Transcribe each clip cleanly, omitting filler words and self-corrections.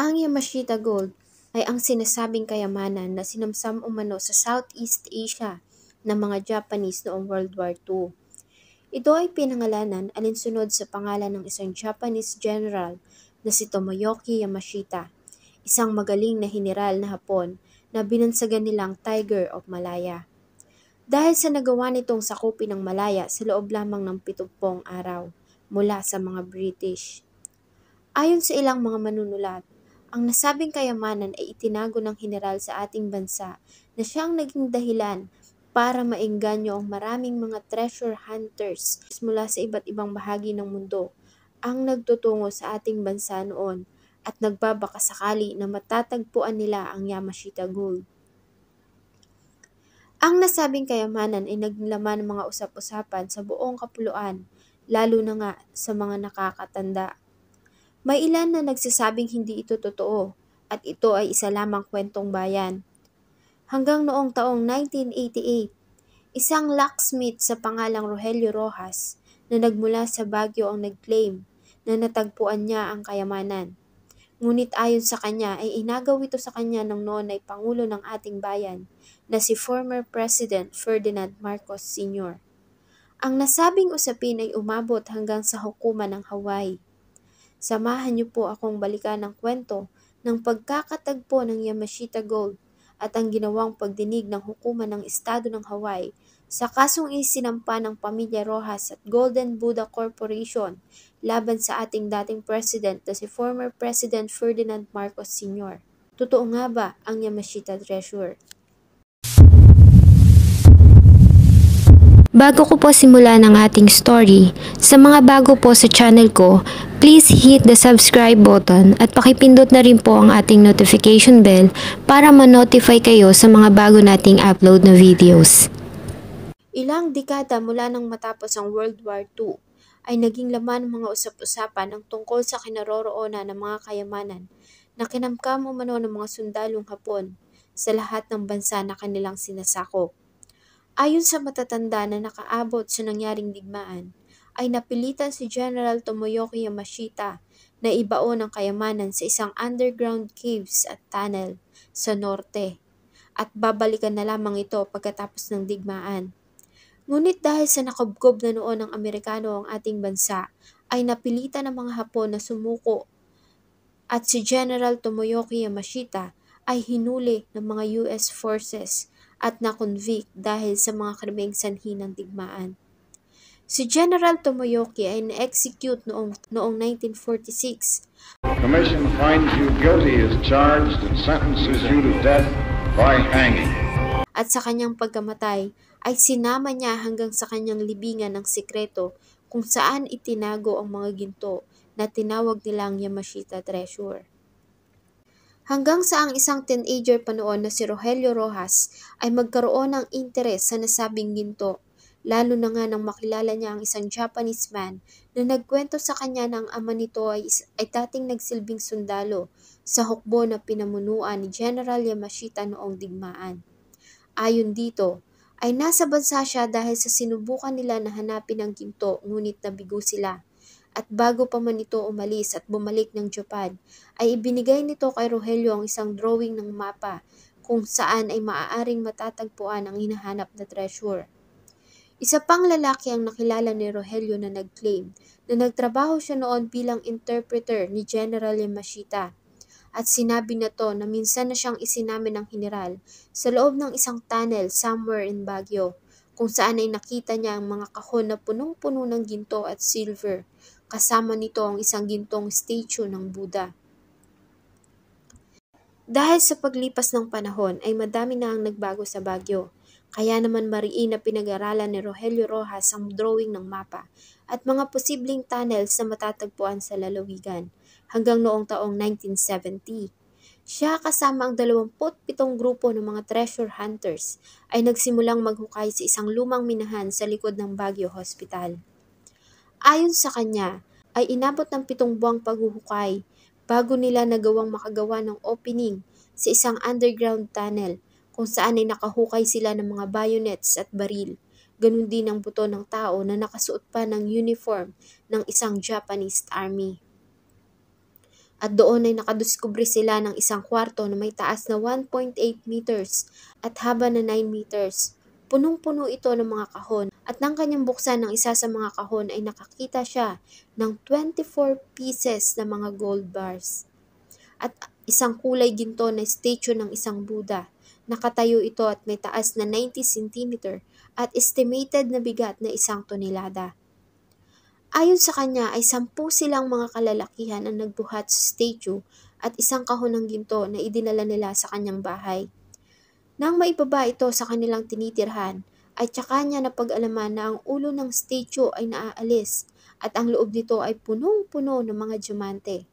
Ang Yamashita Gold ay ang sinasabing kayamanan na sinamsam umano sa Southeast Asia ng mga Japanese noong World War II. Ito ay pinangalanan alinsunod sa pangalan ng isang Japanese general na si Tomoyoki Yamashita, isang magaling na heneral na Hapon na binansagan nilang Tiger of Malaya. Dahil sa nagawa nitong sakupin ng Malaya sa loob lamang ng 70 araw mula sa mga British. Ayon sa ilang mga manunulat, ang nasabing kayamanan ay itinago ng heneral sa ating bansa na siyang naging dahilan para maengganyo ang maraming mga treasure hunters mula sa iba't ibang bahagi ng mundo ang nagtutungo sa ating bansa noon at nagbabakasakali na matatagpuan nila ang Yamashita Gold. Ang nasabing kayamanan ay naglaman ng mga usap-usapan sa buong kapuluan, lalo na nga sa mga nakakatanda. May ilan na nagsasabing hindi ito totoo at ito ay isa lamang kwentong bayan. Hanggang noong taong 1988, isang locksmith sa pangalang Rogelio Rojas na nagmula sa Baguio ang nag-claim na natagpuan niya ang kayamanan. Ngunit ayon sa kanya ay inagaw ito sa kanya ng noon ay Pangulo ng ating bayan na si former President Ferdinand Marcos Sr. Ang nasabing usapin ay umabot hanggang sa hukuman ng Hawaii. Samahan niyo po akong balikan ang kwento ng pagkakatagpo ng Yamashita Gold at ang ginawang pagdinig ng hukuman ng Estado ng Hawaii sa kasong isinampa ng Pamilya Rojas at Golden Buddha Corporation laban sa ating dating president na si former President Ferdinand Marcos Sr. Totoo nga ba ang Yamashita Treasure? Bago ko po simulan ang ating story, sa mga bago po sa channel ko, please hit the subscribe button at pakipindot na rin po ang ating notification bell para ma-notify kayo sa mga bago nating upload na videos. Ilang dekada mula nang matapos ang World War II, ay naging laman ng mga usap-usapan ang tungkol sa kinaroroonan ng mga kayamanan na kinamkam umano ng mga sundalong Hapon sa lahat ng bansa na kanilang sinasakop. Ayon sa matatanda na nakaabot sa nangyaring digmaan, ay napilitan si General Tomoyoki Yamashita na ibaon ang kayamanan sa isang underground caves at tunnel sa norte at babalikan na lamang ito pagkatapos ng digmaan. Ngunit dahil sa nakubkob na noon ng Amerikano ang ating bansa, ay napilitan ng mga Hapon na sumuko at si General Tomoyoki Yamashita ay hinuli ng mga US forces at na-convict dahil sa mga krimeng sanhi ng digmaan. Si General Tomoyoki ay na-execute noong 1946. The Commission finds you guilty as charged and sentences you to death by hanging. At sa kanyang pagkamatay ay sinama niya hanggang sa kanyang libingan ng sikreto kung saan itinago ang mga ginto na tinawag nilang Yamashita Treasure. Hanggang sa ang isang teenager pa noon na si Rogelio Rojas ay magkaroon ng interes sa nasabing ginto, lalo na nga nang makilala niya ang isang Japanese man na nagkwento sa kanya na ang ama nito ay dating nagsilbing sundalo sa hukbo na pinamunuan ni General Yamashita noong digmaan. Ayon dito, ay nasa bansa siya dahil sa sinubukan nila na hanapin ang ginto ngunit nabigo sila. At bago pa man ito umalis at bumalik ng Japan, ay ibinigay nito kay Rogelio ang isang drawing ng mapa kung saan ay maaaring matatagpuan ang hinahanap na treasure. Isa pang lalaki ang nakilala ni Rogelio na nag-claim na nagtrabaho siya noon bilang interpreter ni General Yamashita. At sinabi na to na minsan na siyang isinamin ng heneral sa loob ng isang tunnel somewhere in Baguio, kung saan ay nakita niya ang mga kahon na punong-puno ng ginto at silver. Kasama nito ang isang gintong statue ng Buddha. Dahil sa paglipas ng panahon ay madami na ang nagbago sa Baguio. Kaya naman mariin na pinag-aralan ni Rogelio Rojas ang drawing ng mapa at mga posibleng tunnels na matatagpuan sa lalawigan hanggang noong taong 1970. Siya kasama ang 27 grupo ng mga treasure hunters ay nagsimulang maghukay sa isang lumang minahan sa likod ng Baguio Hospital. Ayon sa kanya, ay inabot ng 7 buwang paghuhukay bago nila nagawang makagawa ng opening sa isang underground tunnel kung saan ay nakahukay sila ng mga bayonets at baril. Ganun din ang buto ng tao na nakasuot pa ng uniform ng isang Japanese army. At doon ay nakadiskubre sila ng isang kwarto na may taas na 1.8 meters at haba na 9 meters. Punong-puno ito ng mga kahon at nang kanyang buksan ng isa sa mga kahon ay nakakita siya ng 24 pieces na mga gold bars at isang kulay ginto na statue ng isang Buddha. Nakatayo ito at may taas na 90 cm at estimated na bigat na 1 tonelada. Ayon sa kanya ay 10 silang mga kalalakihan ang nagbuhat sa statue at isang kahon ng ginto na idinala nila sa kanyang bahay. Nang maibaba ito sa kanilang tinitirhan, ay tsaka niya napag-alaman na ang ulo ng statue ay naaalis at ang loob nito ay punong-puno ng mga diamante.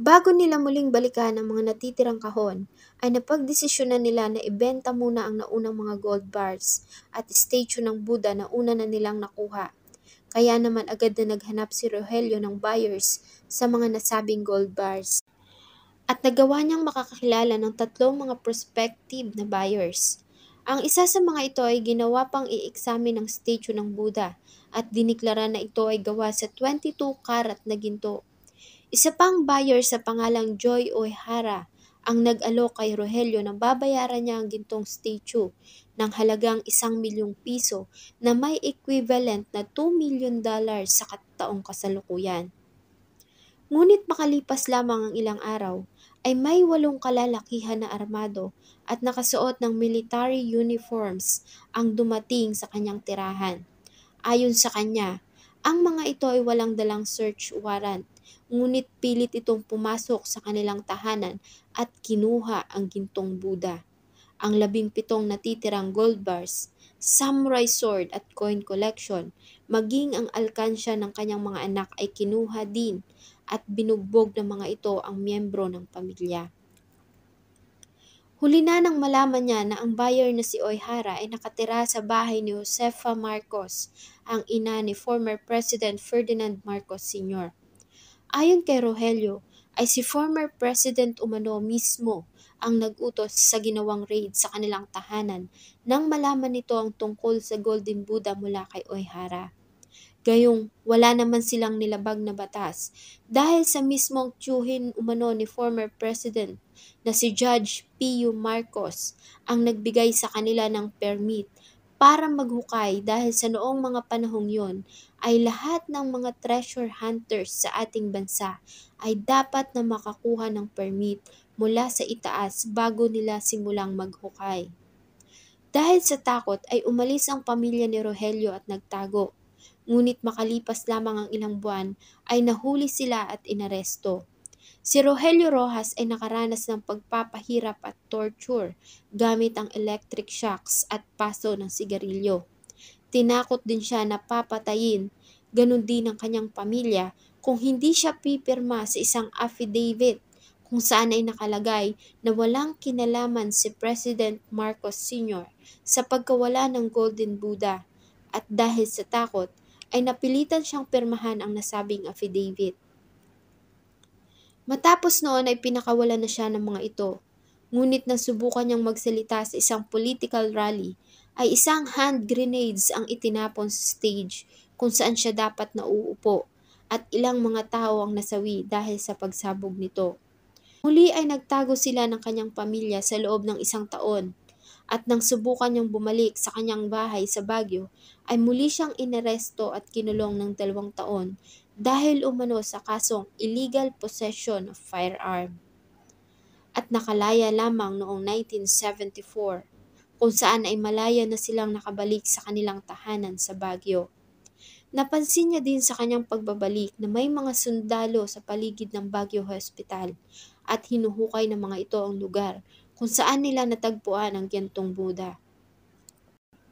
Bago nila muling balikan ang mga natitirang kahon, ay napagdesisyonan nila na ibenta muna ang naunang mga gold bars at statue ng Buddha na una na nilang nakuha. Kaya naman agad na naghanap si Rogelio ng buyers sa mga nasabing gold bars. At nagawa niyang makakakilala ng 3 mga prospective na buyers. Ang isa sa mga ito ay ginawa pang i-examine ng statue ng Buddha at diniklara na ito ay gawa sa 22 karat na ginto. Isa pang buyer sa pangalang Joy Oihara ang nag-alok kay Rogelio na babayaran niya ang gintong statue ng halagang 1 milyong piso na may equivalent na $2 million sa taong kasalukuyan. Ngunit makalipas lamang ang ilang araw, ay may 8 kalalakihan na armado at nakasuot ng military uniforms ang dumating sa kanyang tirahan. Ayon sa kanya, ang mga ito ay walang dalang search warrant, ngunit pilit itong pumasok sa kanilang tahanan at kinuha ang gintong Buddha. Ang 17 natitirang gold bars, samurai sword at coin collection, maging ang alkansya ng kanyang mga anak ay kinuha din at binugbog ng mga ito ang miyembro ng pamilya. Huli na nang malaman niya na ang buyer na si Oihara ay nakatira sa bahay ni Josefa Marcos, ang ina ni former President Ferdinand Marcos Sr. Ayon kay Rogelio, ay si former President umano mismo ang nag-utos sa ginawang raid sa kanilang tahanan nang malaman nito ang tungkol sa Golden Buddha mula kay Oihara. Gayong wala naman silang nilabag na batas dahil sa mismong tiyuhin umano ni former President na si Judge Pio Marcos ang nagbigay sa kanila ng permit para maghukay dahil sa noong mga panahong yon ay lahat ng mga treasure hunters sa ating bansa ay dapat na makakuha ng permit mula sa itaas bago nila simulang maghukay. Dahil sa takot ay umalis ang pamilya ni Rogelio at nagtago. Ngunit makalipas lamang ang ilang buwan ay nahuli sila at inaresto. Si Rogelio Rojas ay nakaranas ng pagpapahirap at torture gamit ang electric shocks at paso ng sigarilyo. Tinakot din siya na papatayin, ganun din ang kanyang pamilya kung hindi siya pipirma sa isang affidavit kung saan ay nakalagay na walang kinalaman si President Marcos Sr. sa pagkawala ng Golden Buddha at dahil sa takot ay napilitan siyang pirmahan ang nasabing affidavit. Matapos noon ay pinakawalan na siya ng mga ito, ngunit nang subukan niyang magsalita sa isang political rally, ay isang hand grenades ang itinapon sa stage kung saan siya dapat nauupo at ilang mga tao ang nasawi dahil sa pagsabog nito. Muli ay nagtago sila ng kanyang pamilya sa loob ng 1 taon at nang subukan niyang bumalik sa kanyang bahay sa Baguio ay muli siyang inaresto at kinulong ng 2 taon dahil umano sa kasong illegal possession of firearm. At nakalaya lamang noong 1974 kung saan ay malaya na silang nakabalik sa kanilang tahanan sa Baguio. Napansin niya din sa kanyang pagbabalik na may mga sundalo sa paligid ng Baguio Hospital at hinuhukay ng mga ito ang lugar kung saan nila natagpuan ang gintong Buddha.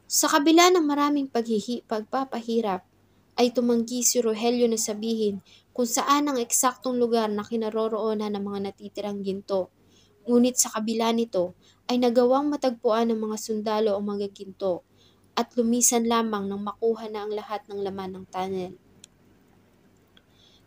Sa kabila ng maraming pagpapahirap, ay tumanggi si Rogelio na sabihin kung saan ang eksaktong lugar na kinaroroonan ng mga natitirang ginto. Ngunit sa kabila nito, ay nagawang matagpuan ng mga sundalo ang mga ginto at lumisan lamang nang makuha na ang lahat ng laman ng tunnel.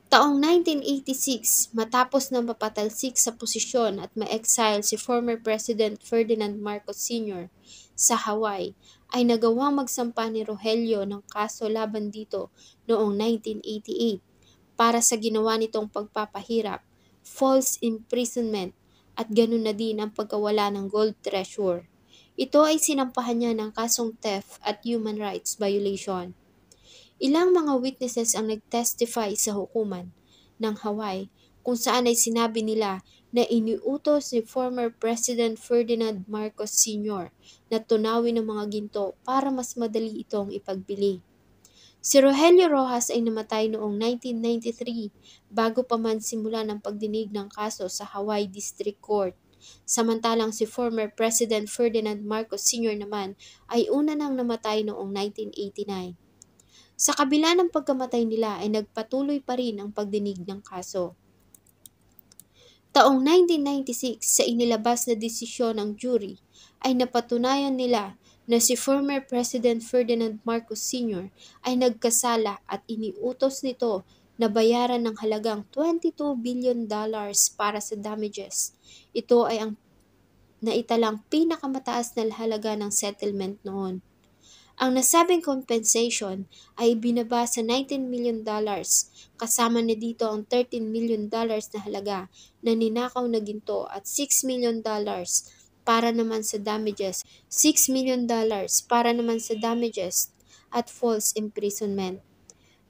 Taong 1986, matapos na mapatalsik sa posisyon at ma-exile si former President Ferdinand Marcos Sr. sa Hawaii, ay nagawang magsampa ni Rogelio ng kaso laban dito noong 1988 para sa ginawa nitong pagpapahirap, false imprisonment, at ganun na din ang pagkawala ng gold treasure. Ito ay sinampahan niya ng kasong theft at human rights violation. Ilang mga witnesses ang nag-testify sa hukuman ng Hawaii kung saan ay sinabi nila na iniutos ni former President Ferdinand Marcos Sr. na tunawin ang mga ginto para mas madali itong ipagbili. Si Rogelio Rojas ay namatay noong 1993 bago pa man simulan ang pagdinig ng kaso sa Hawaii District Court. Samantalang si former President Ferdinand Marcos Sr. naman ay una nang namatay noong 1989. Sa kabila ng pagkamatay nila ay nagpatuloy pa rin ang pagdinig ng kaso. Taong 1996 sa inilabas na desisyon ng jury ay napatunayan nila na si former President Ferdinand Marcos Sr. ay nagkasala at iniutos nito na bayaran ng halagang $22 billion para sa damages. Ito ay ang naitalang pinakamataas na halaga ng settlement noon. Ang nasabing compensation ay binaba sa $19 million, kasama na dito ang $13 million na halaga na ninakaw na ginto at $6 million para naman sa damages, at false imprisonment.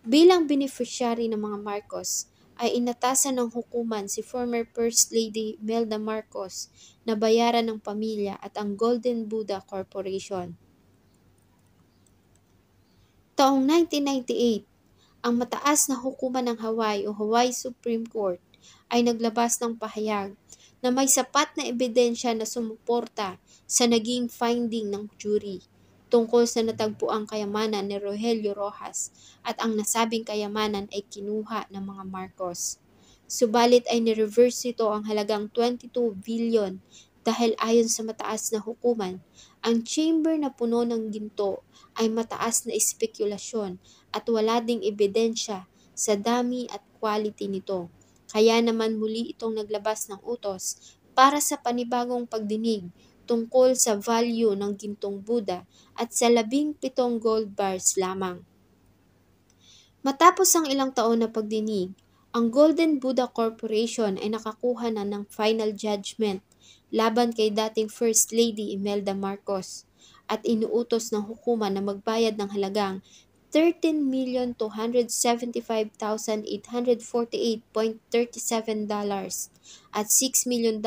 Bilang beneficiary ng mga Marcos, ay inatasan ng hukuman si former First Lady Imelda Marcos na bayaran ng pamilya at ang Golden Buddha Corporation. Taong 1998, ang mataas na hukuman ng Hawaii o Hawaii Supreme Court ay naglabas ng pahayag na may sapat na ebidensya na sumuporta sa naging finding ng jury tungkol sa natagpuang kayamanan ni Rogelio Rojas at ang nasabing kayamanan ay kinuha ng mga Marcos. Subalit ay ni-reverse ito ang halagang 22 billion dahil ayon sa mataas na hukuman, ang chamber na puno ng ginto ay mataas na espekulasyon at wala ding ebidensya sa dami at quality nito. Kaya naman muli itong naglabas ng utos para sa panibagong pagdinig tungkol sa value ng gintong Buddha at sa 17 gold bars lamang. Matapos ang ilang taon na pagdinig, ang Golden Buddha Corporation ay nakakuha na ng final judgment laban kay dating First Lady Imelda Marcos at inuutos ng hukuman na magbayad ng halagang $13,275,848.37 at $6 million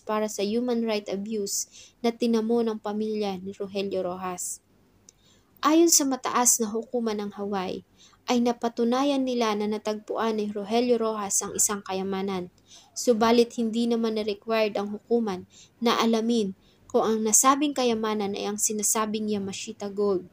para sa human right abuse na tinamo ng pamilya ni Rogelio Rojas. Ayon sa mataas na hukuman ng Hawaii, ay napatunayan nila na natagpuan ni Rogelio Rojas ang isang kayamanan. Subalit hindi naman na-required ang hukuman na alamin kung ang nasabing kayamanan ay ang sinasabing Yamashita Gold.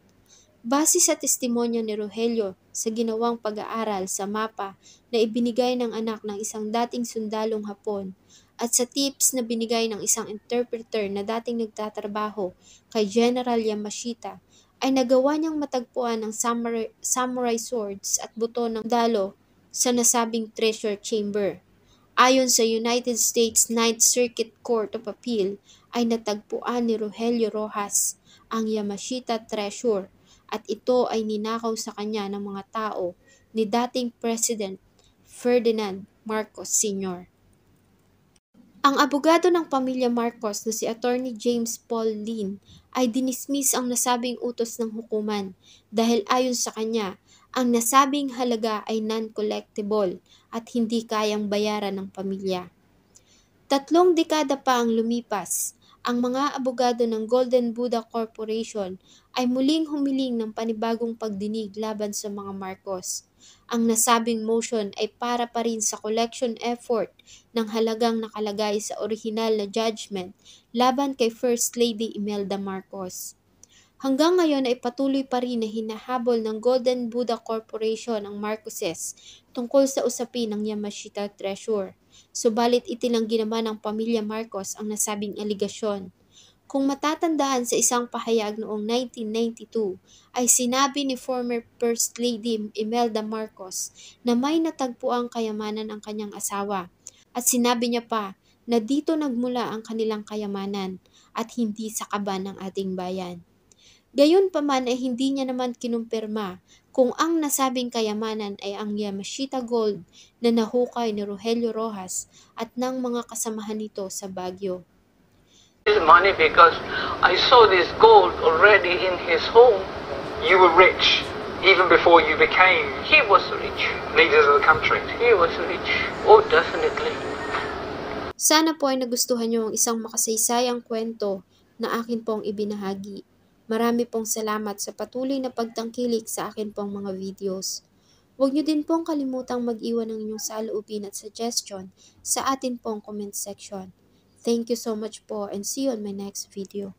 Base sa testimonya ni Rogelio sa ginawang pag-aaral sa mapa na ibinigay ng anak ng isang dating sundalong Hapon at sa tips na binigay ng isang interpreter na dating nagtatrabaho kay General Yamashita, ay nagawa niyang matagpuan ang samurai swords at buto ng dalo sa nasabing treasure chamber. Ayon sa United States Ninth Circuit Court of Appeal, ay natagpuan ni Rogelio Rojas ang Yamashita treasure at ito ay ninakaw sa kanya ng mga tao ni dating President Ferdinand Marcos Sr. Ang abogado ng pamilya Marcos na si Attorney James Paul Lin ay dinismiss ang nasabing utos ng hukuman dahil ayon sa kanya, ang nasabing halaga ay non-collectible at hindi kayang bayaran ng pamilya. 3 dekada pa ang lumipas, ang mga abogado ng Golden Buddha Corporation ay muling humiling ng panibagong pagdinig laban sa mga Marcos. Ang nasabing motion ay para pa rin sa collection effort ng halagang nakalagay sa orihinal na judgment laban kay First Lady Imelda Marcos. Hanggang ngayon ay patuloy pa rin na hinahabol ng Golden Buddha Corporation ang Marcoses tungkol sa usapin ng Yamashita treasure. Subalit itinanggi naman ng pamilya Marcos ang nasabing aligasyon. Kung matatandaan sa isang pahayag noong 1992, ay sinabi ni former First Lady Imelda Marcos na may natagpuang kayamanan ang kanyang asawa. At sinabi niya pa na dito nagmula ang kanilang kayamanan at hindi sa kaban ng ating bayan. Gayunpaman ay hindi niya naman kinumpirma kung ang nasabing kayamanan ay ang Yamashita Gold na nahukay ni Rogelio Rojas at ng mga kasamahan nito sa Baguio. Money because I saw this gold already in his home. You were rich even before you became He was rich. leaders of the country. He was rich. Oh, definitely. Sana po ay nagustuhan niyo ang isang makasaysayang kwento na akin pong ibinahagi. Marami pong salamat sa patuloy na pagtangkilik sa akin pong mga videos. Huwag niyo din pong kalimutang mag-iwan ng inyong saloobin at suggestion sa atin pong comment section. Thank you so much po and see you on my next video.